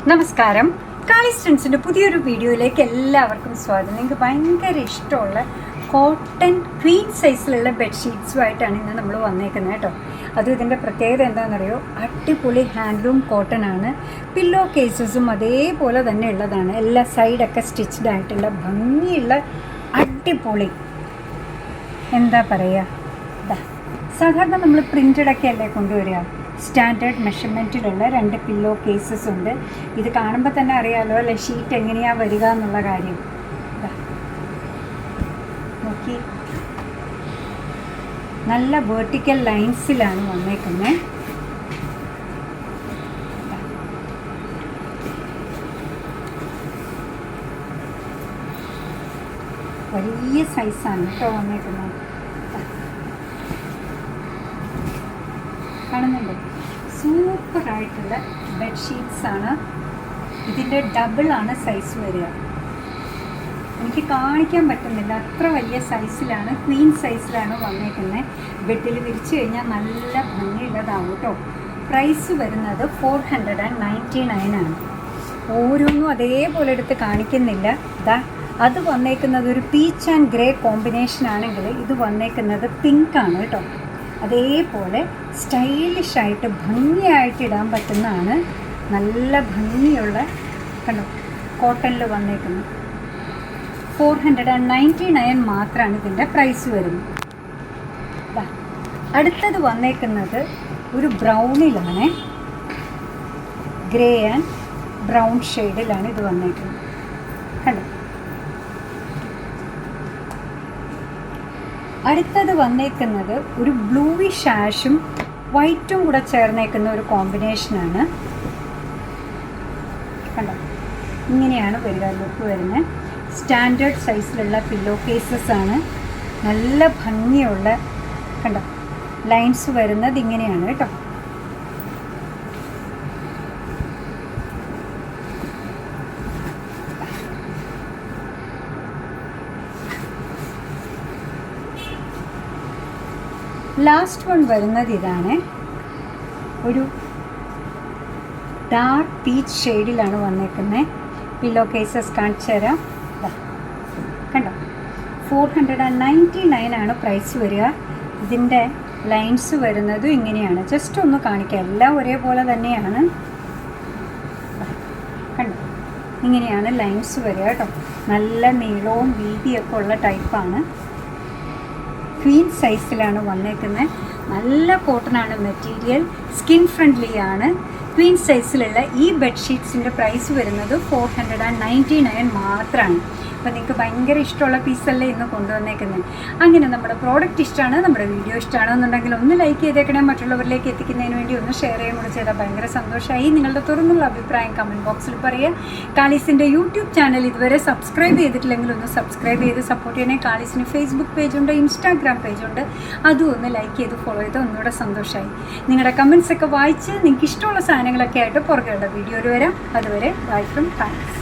നമസ്കാരം. കാളിസ്റ്റൻസിൻ്റെ പുതിയൊരു വീഡിയോയിലേക്ക് എല്ലാവർക്കും സ്വാഗതം. നിങ്ങൾക്ക് ഭയങ്കര ഇഷ്ടമുള്ള കോട്ടൺ ക്വീൻ സൈസിലുള്ള ബെഡ്ഷീറ്റ്സുമായിട്ടാണ് ഇന്ന് നമ്മൾ വന്നേക്കുന്നത് കേട്ടോ. അതും ഇതിൻ്റെ പ്രത്യേകത എന്താണെന്നറിയോ, അടിപൊളി ഹാൻഡ്ലൂം കോട്ടൺ ആണ്. പില്ലോ കേസസും അതേപോലെ തന്നെ ഉള്ളതാണ്. എല്ലാ സൈഡൊക്കെ സ്റ്റിച്ച്ഡ് ആയിട്ടുള്ള ഭംഗിയുള്ള അടിപൊളി എന്താ പറയുക, സാധാരണ നമ്മൾ പ്രിൻ്റഡൊക്കെ അല്ലേ കൊണ്ടുവരിക. സ്റ്റാൻഡേർഡ് മെഷർമെൻറ്റിലുള്ള 2 പില്ലോ കേസസ് ഉണ്ട്. ഇത് കാണുമ്പോൾ തന്നെ അറിയാമല്ലോ അല്ലെ ഷീറ്റ് എങ്ങനെയാണ് വരിക എന്നുള്ള കാര്യം. നോക്കി, നല്ല വേർട്ടിക്കൽ ലൈൻസിലാണ് വന്നേക്കുന്നത്. വലിയ സൈസാണ് കേട്ടോ വന്നേക്കുന്നത്. കാണുന്നുണ്ട്, സൂപ്പറായിട്ടുള്ള ബെഡ്ഷീറ്റ്സാണ്. ഇതിൻ്റെ ഡബിളാണ് സൈസ് വരിക. എനിക്ക് കാണിക്കാൻ പറ്റുന്നില്ല, അത്ര വലിയ സൈസിലാണ്, ക്വീൻ സൈസിലാണ് വന്നേക്കുന്നത്. ബെഡിൽ വിരിച്ചു കഴിഞ്ഞാൽ നല്ല ഭംഗിയുള്ളതാവും കേട്ടോ. പ്രൈസ് വരുന്നത് 499 ആണ്. ഓരോന്നും അതേപോലെ എടുത്ത് കാണിക്കുന്നില്ല. അത് വന്നേക്കുന്നത് ഒരു പീച്ച് ആൻഡ് ഗ്രേ കോമ്പിനേഷൻ ആണെങ്കിൽ ഇത് വന്നേക്കുന്നത് പിങ്കാണ് കേട്ടോ. അതേപോലെ സ്റ്റൈലിഷായിട്ട് ഭംഗിയായിട്ട് ഇടാൻ പറ്റുന്നതാണ്. നല്ല ഭംഗിയുള്ള കണ്ടോ കോട്ടണിൽ വന്നേക്കുന്നത്. 499 മാത്രമാണ് ഇതിൻ്റെ പ്രൈസ് വരുന്നത്. അടുത്തത് വന്നേക്കുന്നത് ഒരു ബ്രൗണിലാണ്, ഗ്രേ ആൻഡ് ബ്രൗൺ ഷെയ്ഡിലാണ് ഇത് വന്നേക്കുന്നത്. കണ്ടോ. അടുത്തത് വന്നേക്കുന്നത് ഒരു ബ്ലൂവിഷ് ആഷും വൈറ്റും കൂടെ ചേർന്നേക്കുന്ന ഒരു കോമ്പിനേഷനാണ്. കണ്ടോ, ഇങ്ങനെയാണ് വരിക, ലുക്ക് വരുന്നത്. സ്റ്റാൻഡേർഡ് സൈസിലുള്ള പില്ലോ കേസസ് ആണ്. നല്ല ഭംഗിയുള്ള കണ്ടോ ലൈൻസ് വരുന്നത് ഇങ്ങനെയാണ് കേട്ടോ. ലാസ്റ്റ് വൺ വരുന്നത് ഇതാണ്, ഒരു ഡാർക്ക് പീച്ച് ഷെയ്ഡിലാണ് വന്നേക്കുന്നത്. പില്ലോ കേസസ് കാണിച്ചു തരാം. കണ്ടോ, 499 ആണ് പ്രൈസ് വരിക. ഇതിൻ്റെ ലൈൻസ് വരുന്നതും ഇങ്ങനെയാണ്. ജസ്റ്റ് ഒന്ന് കാണിക്കാം, എല്ലാം ഒരേപോലെ തന്നെയാണ്. കണ്ടോ, ഇങ്ങനെയാണ് ലൈൻസ് വരിക കേട്ടോ. നല്ല നീളവും വീതിയൊക്കെ ഉള്ള ടൈപ്പാണ്. ക്വീൻ സൈസിലാണ് വന്നേക്കുന്നത്. നല്ല കോട്ടനാണ് മെറ്റീരിയൽ, സ്കിൻ ഫ്രണ്ട്ലി ആണ്. ക്വീൻ സൈസിലുള്ള ഈ ബെഡ്ഷീറ്റ്സിൻ്റെ പ്രൈസ് വരുന്നത് 499 മാത്രമാണ്. അപ്പോൾ നിങ്ങൾക്ക് ഭയങ്കര ഇഷ്ടമുള്ള പീസല്ലേ ഇന്ന് കൊണ്ടുവന്നേക്കുന്നത്. അങ്ങനെ നമ്മുടെ പ്രോഡക്റ്റ് ഇഷ്ടമാണ്, നമ്മുടെ വീഡിയോ ഇഷ്ടമാണെന്നുണ്ടെങ്കിൽ ഒന്ന് ലൈക്ക് ചെയ്തേക്കണേ. മറ്റുള്ളവരിലേക്ക് എത്തിക്കുന്നതിന് വേണ്ടി ഒന്ന് ഷെയർ ചെയ്യുകയും കൂടെ ചെയ്താൽ ഭയങ്കര സന്തോഷമായി. നിങ്ങളുടെ തുറന്നുള്ള അഭിപ്രായം കമൻറ്റ് ബോക്സിൽ പറയുക. കാളീസിൻ്റെ യൂട്യൂബ് ചാനൽ ഇതുവരെ സബ്സ്ക്രൈബ് ചെയ്തിട്ടില്ലെങ്കിൽ ഒന്ന് സബ്സ്ക്രൈബ് ചെയ്ത് സപ്പോർട്ട് ചെയ്യണേ. കാളീസിന് ഫേസ്ബുക്ക് പേജുണ്ട്, ഇൻസ്റ്റാഗ്രാം പേജുണ്ട്, അതും ഒന്ന് ലൈക്ക് ചെയ്ത് ഫോളോ ചെയ്ത് ഒന്നുകൂടെ സന്തോഷമായി. നിങ്ങളുടെ കമൻറ്റ്സൊക്കെ വായിച്ച് നിങ്ങൾക്ക് ഇഷ്ടമുള്ള സാധനങ്ങളൊക്കെ ആയിട്ട് പുറകെയുള്ള വീഡിയോയിൽ വരാം. അതുവരെ ബൈ ഫ്രം കാളീസ്.